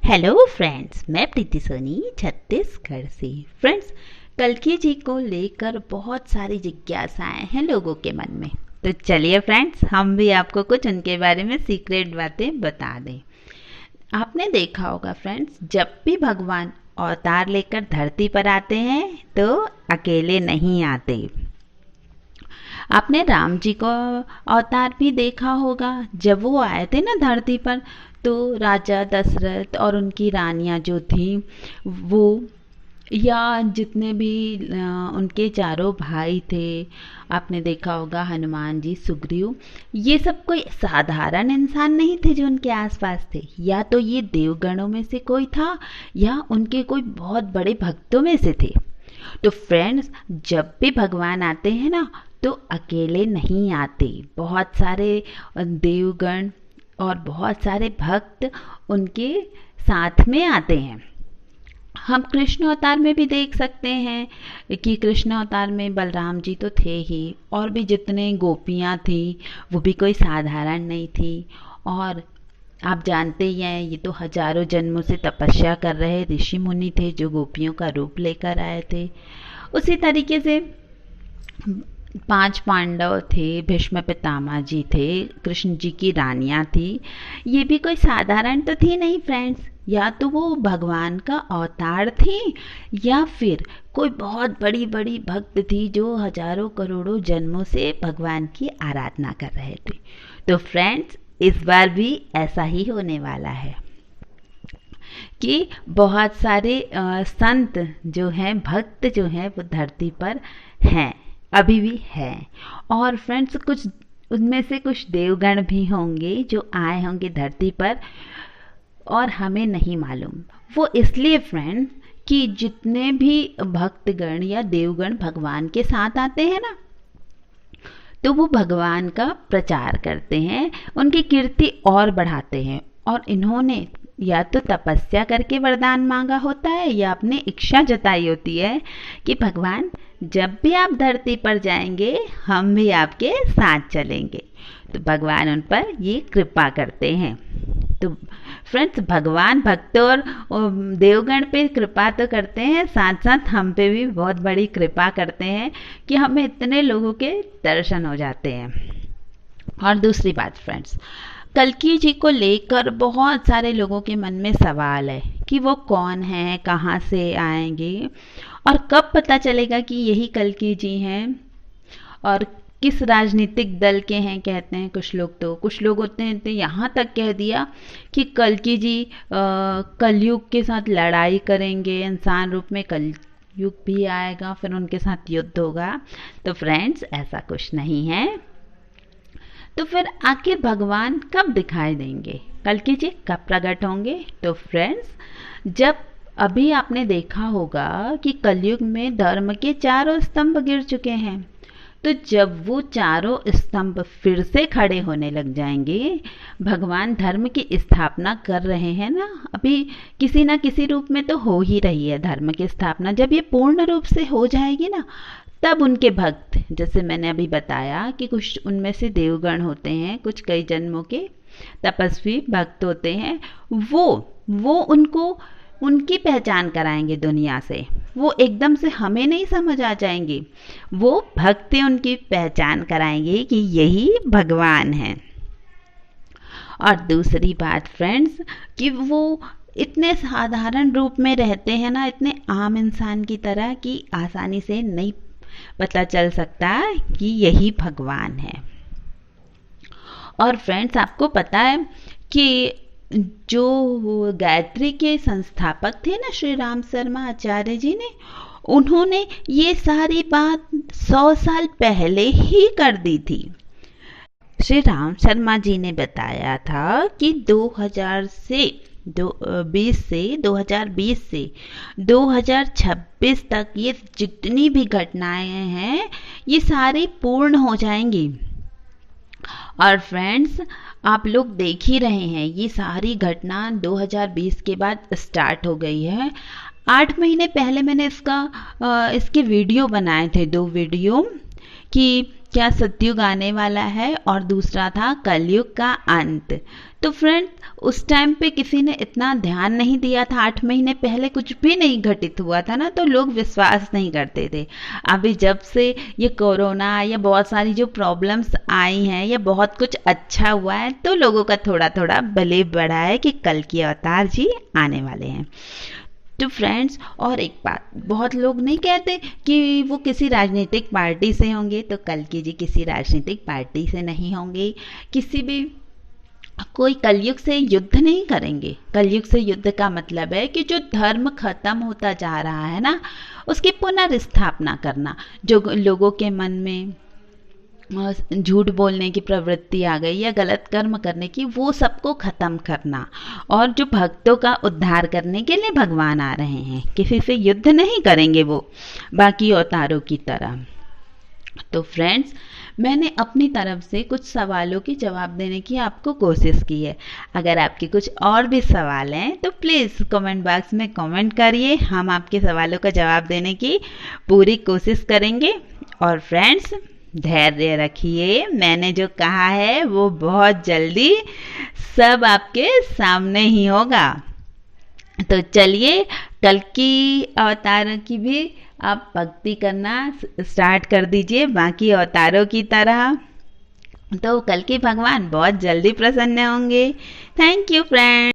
Hello friends, मैं प्रीति सोनी छत्तीसगढ़ से। Friends, कल्कि जी को लेकर बहुत सारी जिज्ञासाएं हैं लोगों के मन में। तो चलिए फ्रेंड्स, हम भी आपको कुछ उनके बारे में सीक्रेट बातें बता दें। आपने देखा होगा फ्रेंड्स, जब भी भगवान अवतार लेकर धरती पर आते हैं तो अकेले नहीं आते। आपने राम जी को अवतार भी देखा होगा। जब वो आए थे ना धरती पर, तो राजा दशरथ और उनकी रानियां जो थी वो, या जितने भी उनके चारों भाई थे, आपने देखा होगा हनुमान जी, सुग्रीव, ये सब कोई साधारण इंसान नहीं थे जो उनके आसपास थे। या तो ये देवगणों में से कोई था या उनके कोई बहुत बड़े भक्तों में से थे। तो फ्रेंड्स, जब भी भगवान आते हैं ना तो अकेले नहीं आते। बहुत सारे देवगण और बहुत सारे भक्त उनके साथ में आते हैं। हम कृष्ण अवतार में भी देख सकते हैं कि कृष्ण अवतार में बलराम जी तो थे ही, और भी जितने गोपियाँ थी वो भी कोई साधारण नहीं थी। और आप जानते ही हैं, ये तो हजारों जन्मों से तपस्या कर रहे ऋषि मुनि थे जो गोपियों का रूप लेकर आए थे। उसी तरीके से 5 पांडव थे, भीष्म पितामह जी थे, कृष्ण जी की रानियां थी। ये भी कोई साधारण तो थी नहीं फ्रेंड्स। या तो वो भगवान का अवतार थी या फिर कोई बहुत बड़ी बड़ी भक्त थी जो हजारों करोड़ों जन्मों से भगवान की आराधना कर रहे थे। तो फ्रेंड्स, इस बार भी ऐसा ही होने वाला है कि बहुत सारे संत जो हैं, भक्त जो हैं, वो धरती पर हैं, अभी भी है। और फ्रेंड्स, कुछ उनमें से कुछ देवगण भी होंगे जो आए होंगे धरती पर और हमें नहीं मालूम। वो इसलिए फ्रेंड्स कि जितने भी भक्तगण या देवगण भगवान के साथ आते हैं ना, तो वो भगवान का प्रचार करते हैं, उनकी कीर्ति और बढ़ाते हैं। और इन्होंने या तो तपस्या करके वरदान मांगा होता है या अपनी इच्छा जताई होती है कि भगवान, जब भी आप धरती पर जाएंगे हम भी आपके साथ चलेंगे। तो भगवान उन पर ये कृपा करते हैं। तो फ्रेंड्स, भगवान भक्तों और देवगण पे कृपा तो करते हैं, साथ साथ हम पे भी बहुत बड़ी कृपा करते हैं कि हमें इतने लोगों के दर्शन हो जाते हैं। और दूसरी बात फ्रेंड्स, कल्कि जी को लेकर बहुत सारे लोगों के मन में सवाल है कि वो कौन है, कहाँ से आएंगे और कब पता चलेगा कि यही कल्कि जी हैं, और किस राजनीतिक दल के हैं कहते हैं कुछ लोग। तो कुछ लोग होते हैं तो यहाँ तक कह दिया कि कल्कि जी कलयुग के साथ लड़ाई करेंगे, इंसान रूप में कलयुग भी आएगा, फिर उनके साथ युद्ध होगा। तो फ्रेंड्स, ऐसा कुछ नहीं है। तो फिर आखिर भगवान कब दिखाई देंगे, कल्कि जी कब प्रकट होंगे? तो फ्रेंड्स, जब अभी आपने देखा होगा कि कलयुग में धर्म के 4 स्तंभ गिर चुके हैं, तो जब वो 4 स्तंभ फिर से खड़े होने लग जाएंगे, भगवान धर्म की स्थापना कर रहे हैं ना, अभी किसी ना किसी रूप में तो हो ही रही है धर्म की स्थापना। जब ये पूर्ण रूप से हो जाएगी ना, तब उनके भक्त, जैसे मैंने अभी बताया कि कुछ उनमें से देवगण होते हैं, कुछ कई जन्मों के तपस्वी भक्त होते हैं, वो उनको उनकी पहचान कराएंगे दुनिया से। वो एकदम से हमें नहीं समझ आ जाएंगे, वो भक्त उनकी पहचान कराएंगे कि यही भगवान है। और दूसरी बात फ्रेंड्स, कि वो इतने साधारण रूप में रहते हैं ना, इतने आम इंसान की तरह, कि आसानी से नहीं पता चल सकता कि यही भगवान है। और फ्रेंड्स, आपको पता है कि जो गायत्री के संस्थापक थे ना, श्री राम शर्मा आचार्य जी ने, उन्होंने ये सारी बात 100 साल पहले ही कर दी थी। श्री राम शर्मा जी ने बताया था कि 2020 से 2026 तक ये जितनी भी घटनाएं हैं ये सारी पूर्ण हो जाएंगी। और फ्रेंड्स, आप लोग देख ही रहे हैं, ये सारी घटना 2020 के बाद स्टार्ट हो गई है। 8 महीने पहले मैंने इसके वीडियो बनाए थे, 2 वीडियो, कि क्या सतयुग आने वाला है और दूसरा था कलयुग का अंत। तो फ्रेंड्स, उस टाइम पे किसी ने इतना ध्यान नहीं दिया था, 8 महीने पहले कुछ भी नहीं घटित हुआ था ना, तो लोग विश्वास नहीं करते थे। अभी जब से ये कोरोना या बहुत सारी जो प्रॉब्लम्स आई हैं या बहुत कुछ अच्छा हुआ है, तो लोगों का थोड़ा थोड़ा बिलीव बढ़ा है कि कल की अवतार जी आने वाले हैं। तो फ्रेंड्स, और एक बात, बहुत लोग नहीं कहते कि वो किसी राजनीतिक पार्टी से होंगे, तो कल्कि जी किसी राजनीतिक पार्टी से नहीं होंगे, किसी भी कोई कलयुग से युद्ध नहीं करेंगे। कलयुग से युद्ध का मतलब है कि जो धर्म खत्म होता जा रहा है ना, उसकी पुनर्स्थापना करना। जो लोगों के मन में झूठ बोलने की प्रवृत्ति आ गई या गलत कर्म करने की, वो सबको खत्म करना, और जो भक्तों का उद्धार करने के लिए भगवान आ रहे हैं। किसी से युद्ध नहीं करेंगे वो, बाकी अवतारों की तरह। तो फ्रेंड्स, मैंने अपनी तरफ से कुछ सवालों के जवाब देने की आपको कोशिश की है। अगर आपके कुछ और भी सवाल हैं तो प्लीज़ कमेंट बॉक्स में कमेंट करिए, हम आपके सवालों का जवाब देने की पूरी कोशिश करेंगे। और फ्रेंड्स, धैर्य रखिए, मैंने जो कहा है वो बहुत जल्दी सब आपके सामने ही होगा। तो चलिए, कल की अवतारों की भी आप भक्ति करना स्टार्ट कर दीजिए, बाकी अवतारों की तरह। तो कल के भगवान बहुत जल्दी प्रसन्न होंगे। Thank you friends.